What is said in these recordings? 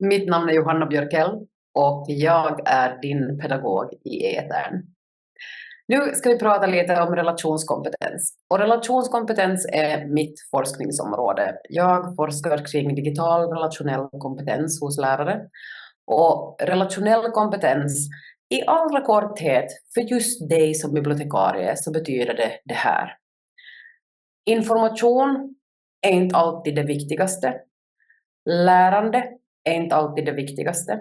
Mitt namn är Johanna Björkell och jag är din pedagog i etern. Nu ska vi prata lite om relationskompetens. Och relationskompetens är mitt forskningsområde. Jag forskar kring digital relationell kompetens hos lärare. Och relationell kompetens i allra korthet för just dig som bibliotekarie så betyder det här. Information är inte alltid det viktigaste. Lärande är inte alltid det viktigaste.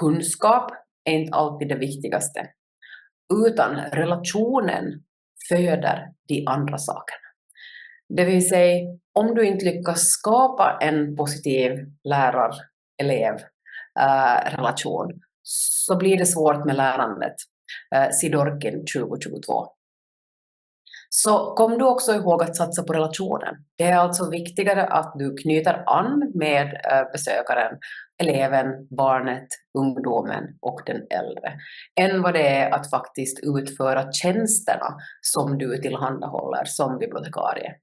Kunskap är inte alltid det viktigaste. Utan relationen föder de andra sakerna. Det vill säga, om du inte lyckas skapa en positiv lärar-elev-relation så blir det svårt med lärandet. Sidorkin 2022. Så kom du också ihåg att satsa på relationen. Det är alltså viktigare att du knyter an med besökaren, eleven, barnet, ungdomen och den äldre, än vad det är att faktiskt utföra tjänsterna som du tillhandahåller som bibliotekarie.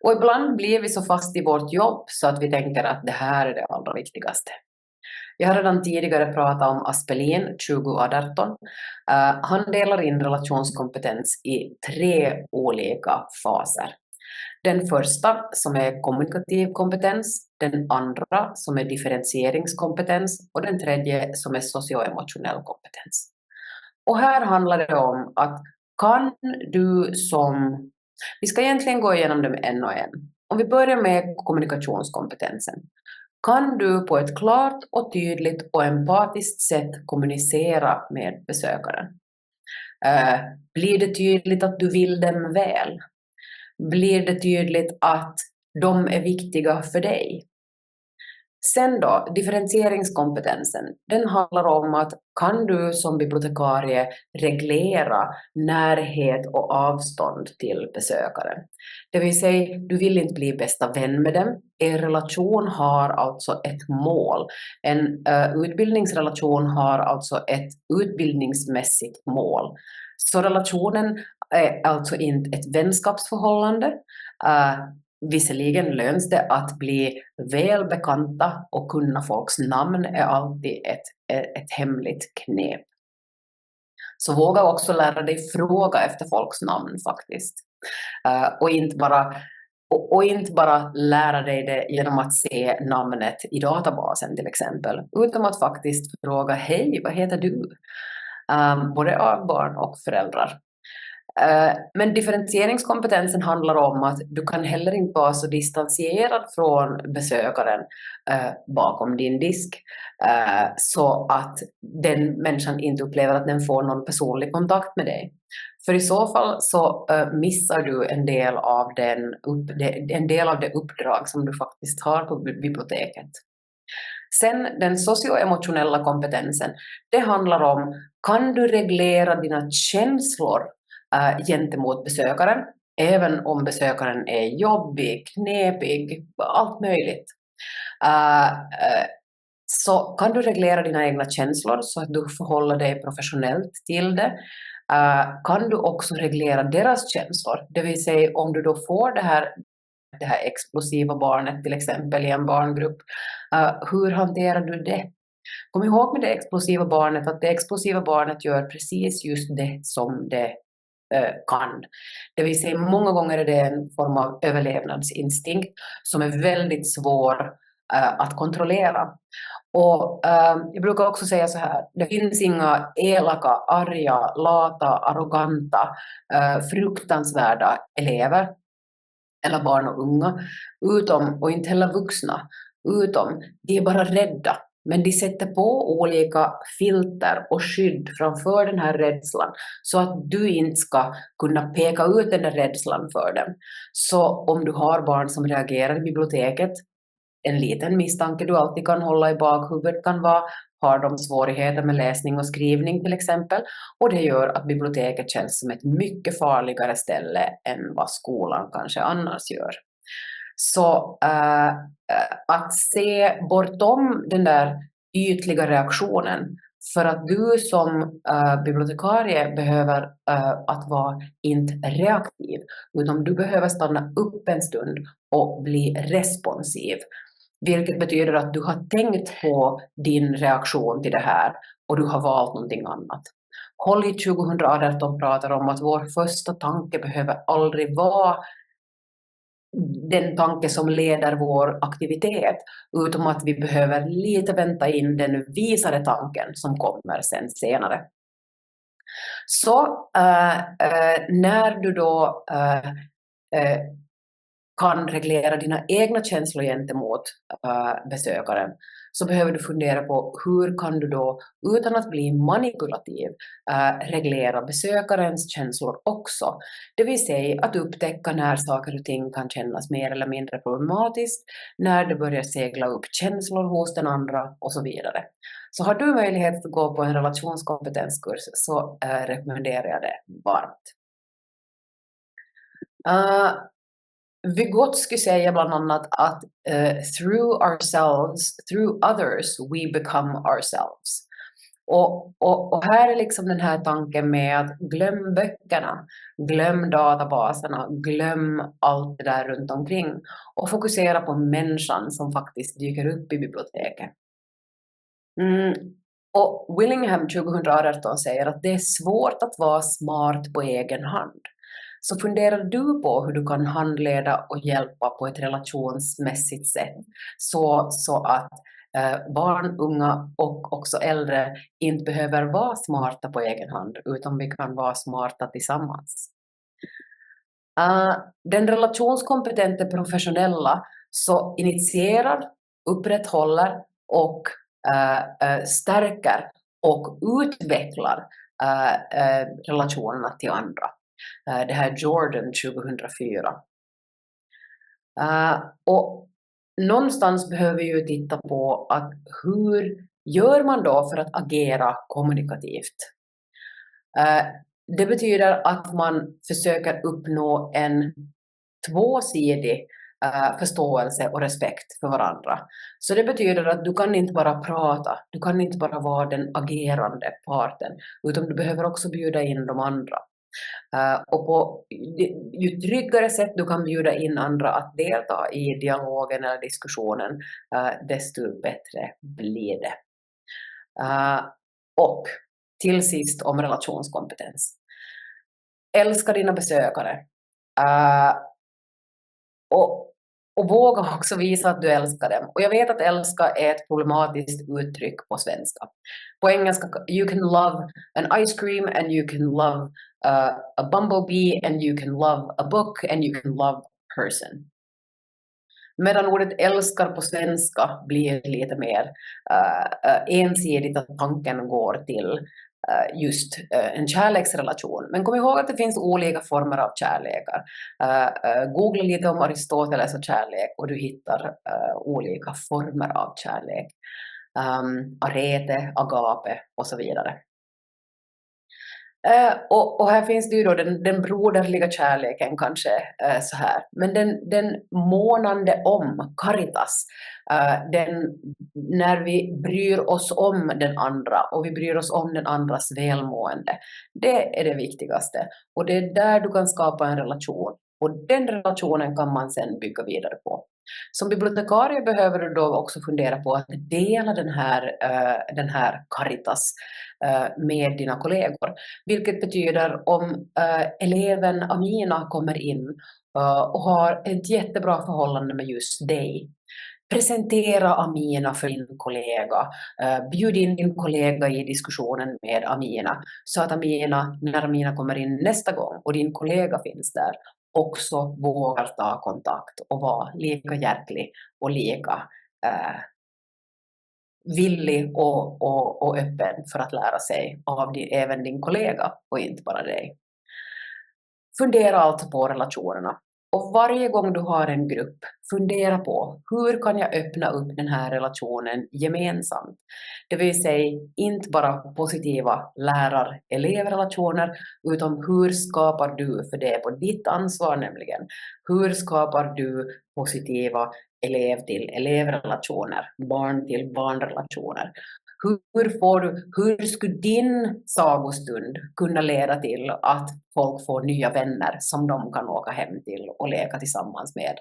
Och ibland blir vi så fast i vårt jobb så att vi tänker att det här är det allra viktigaste. Jag har redan tidigare pratat om Aspelin 2018. Han delar in relationskompetens i 3 olika faser. Den första som är kommunikativ kompetens, den andra som är differentieringskompetens och den tredje som är socioemotionell kompetens. Och här handlar det om att vi ska egentligen gå igenom dem en och en. Om vi börjar med kommunikationskompetensen. Kan du på ett klart och tydligt och empatiskt sätt kommunicera med besökaren? Blir det tydligt att du vill dem väl? Blir det tydligt att de är viktiga för dig? Sen då, differentieringskompetensen. Den handlar om att kan du som bibliotekarie reglera närhet och avstånd till besökaren. Det vill säga, du vill inte bli bästa vän med dem. Er relation har alltså ett mål. En utbildningsrelation har alltså ett utbildningsmässigt mål. Så relationen är alltså inte ett vänskapsförhållande. Visserligen löns det att bli välbekanta och kunna folks namn är alltid ett hemligt knep. Så våga också lära dig fråga efter folks namn faktiskt. Och inte bara lära dig det genom att se namnet i databasen till exempel. Utan att faktiskt fråga, hej, vad heter du? Både av barn och föräldrar. Men differentieringskompetensen handlar om att du kan heller inte vara så distanserad från besökaren bakom din disk så att den människan inte upplever att den får någon personlig kontakt med dig. För i så fall så missar du en del av det uppdrag som du faktiskt har på biblioteket. Sen den socioemotionella kompetensen, det handlar om, kan du reglera dina känslor gentemot besökaren, även om besökaren är jobbig, knepig, allt möjligt. Så kan du reglera dina egna känslor så att du förhåller dig professionellt till det. Kan du också reglera deras känslor, det vill säga om du då får det här explosiva barnet till exempel i en barngrupp, hur hanterar du det? Kom ihåg med det explosiva barnet att det explosiva barnet gör precis just det som det kan. Det vill säga många gånger är det en form av överlevnadsinstinkt som är väldigt svår att kontrollera. Och jag brukar också säga så här, det finns inga elaka, arga, lata, arroganta, fruktansvärda elever eller barn och unga, och inte heller vuxna, utom de är bara rädda. Men de sätter på olika filter och skydd framför den här rädslan så att du inte ska kunna peka ut den där rädslan för dem. Så om du har barn som reagerar i biblioteket, en liten misstanke du alltid kan hålla i bakhuvudet kan vara, har de svårigheter med läsning och skrivning till exempel, och det gör att biblioteket känns som ett mycket farligare ställe än vad skolan kanske annars gör. Så att se bortom den där ytliga reaktionen, för att du som bibliotekarie behöver att vara inte reaktiv, utan du behöver stanna upp en stund och bli responsiv. Vilket betyder att du har tänkt på din reaktion till det här och du har valt någonting annat. Holly 2018 pratar om att vår första tanke behöver aldrig vara den tanke som leder vår aktivitet, utom att vi behöver lite vänta in den visare tanken som kommer sen senare. Så när du då kan reglera dina egna känslor gentemot besökaren, så behöver du fundera på hur kan du då, utan att bli manipulativ, reglera besökarens känslor också. Det vill säga att upptäcka när saker och ting kan kännas mer eller mindre problematiskt, när det börjar segla upp känslor hos den andra och så vidare. Så har du möjlighet att gå på en relationskompetensskurs, så rekommenderar jag det varmt. Vygotsky säger bland annat att through others we become ourselves. Och här är liksom den här tanken med att glöm böckerna, glöm databaserna, glöm allt det där runt omkring och fokusera på människan som faktiskt dyker upp i biblioteket. Och Willingham 2018 säger att det är svårt att vara smart på egen hand. Så funderar du på hur du kan handleda och hjälpa på ett relationsmässigt sätt, så att barn, unga och också äldre inte behöver vara smarta på egen hand, utan vi kan vara smarta tillsammans. Den relationskompetente professionella så initierar, upprätthåller och stärker och utvecklar relationerna till andra. Det här är Jordan 2004. Och någonstans behöver vi ju titta på att hur gör man då för att agera kommunikativt? Det betyder att man försöker uppnå en tvåsidig förståelse och respekt för varandra. Så det betyder att du kan inte bara prata, du kan inte bara vara den agerande parten, utan du behöver också bjuda in de andra. Och på ju tryggare sätt du kan bjuda in andra att delta i dialogen eller diskussionen, desto bättre blir det. Och till sist om relationskompetens. Älska dina besökare. Och våga också visa att du älskar dem. Och jag vet att älska är ett problematiskt uttryck på svenska. På engelska, you can love an ice cream and you can love a bumblebee and you can love a book and you can love a person. Medan ordet älskar på svenska blir lite mer ensidigt, att tanken går till just en kärleksrelation. Men kom ihåg att det finns olika former av kärlekar. Googla lite om Aristoteles och kärlek och du hittar olika former av kärlek. Arete, agape och så vidare. Och här finns det ju då den broderliga kärleken kanske så här. Men den månande om, caritas, när vi bryr oss om den andra och vi bryr oss om den andras välmående. Det är det viktigaste. Och det är där du kan skapa en relation. Och den relationen kan man sen bygga vidare på. Som bibliotekarie behöver du då också fundera på att dela den här caritas med dina kollegor. Vilket betyder om eleven Amina kommer in och har ett jättebra förhållande med just dig. Presentera Amina för din kollega. Bjud in din kollega i diskussionen med Amina. Så att Amina, när Amina kommer in nästa gång och din kollega finns där, också vågar ta kontakt och vara lika hjärtlig och lika villig och öppen för att lära sig av även din kollega och inte bara dig. Fundera alltså på relationerna. Och varje gång du har en grupp, fundera på hur kan jag öppna upp den här relationen gemensamt. Det vill säga inte bara positiva lärar-elevrelationer, utan hur skapar du, för det är på ditt ansvar nämligen, hur skapar du positiva elev-till-elevrelationer, barn-till-barnrelationer. Hur skulle din sagostund kunna leda till att folk får nya vänner som de kan åka hem till och leka tillsammans med?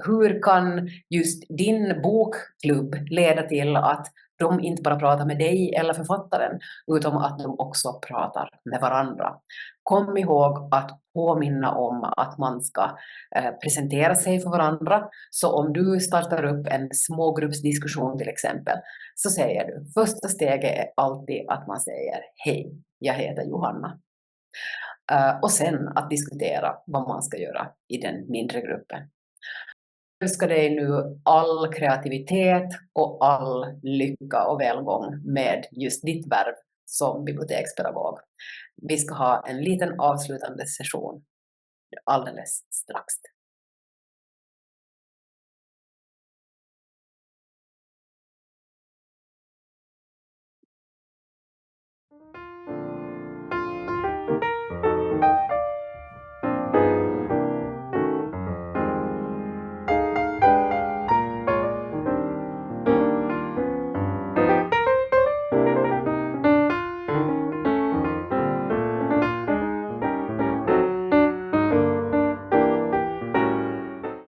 Hur kan just din bokklubb leda till att de inte bara pratar med dig eller författaren, utan att de också pratar med varandra? Kom ihåg att påminna om att man ska presentera sig för varandra. Så om du startar upp en smågruppsdiskussion till exempel, så säger du, första steget är alltid att man säger hej, jag heter Johanna. Och sen att diskutera vad man ska göra i den mindre gruppen. Jag önskar dig nu all kreativitet och all lycka och välgång med just ditt värv som bibliotekspedagog. Vi ska ha en liten avslutande session alldeles strax.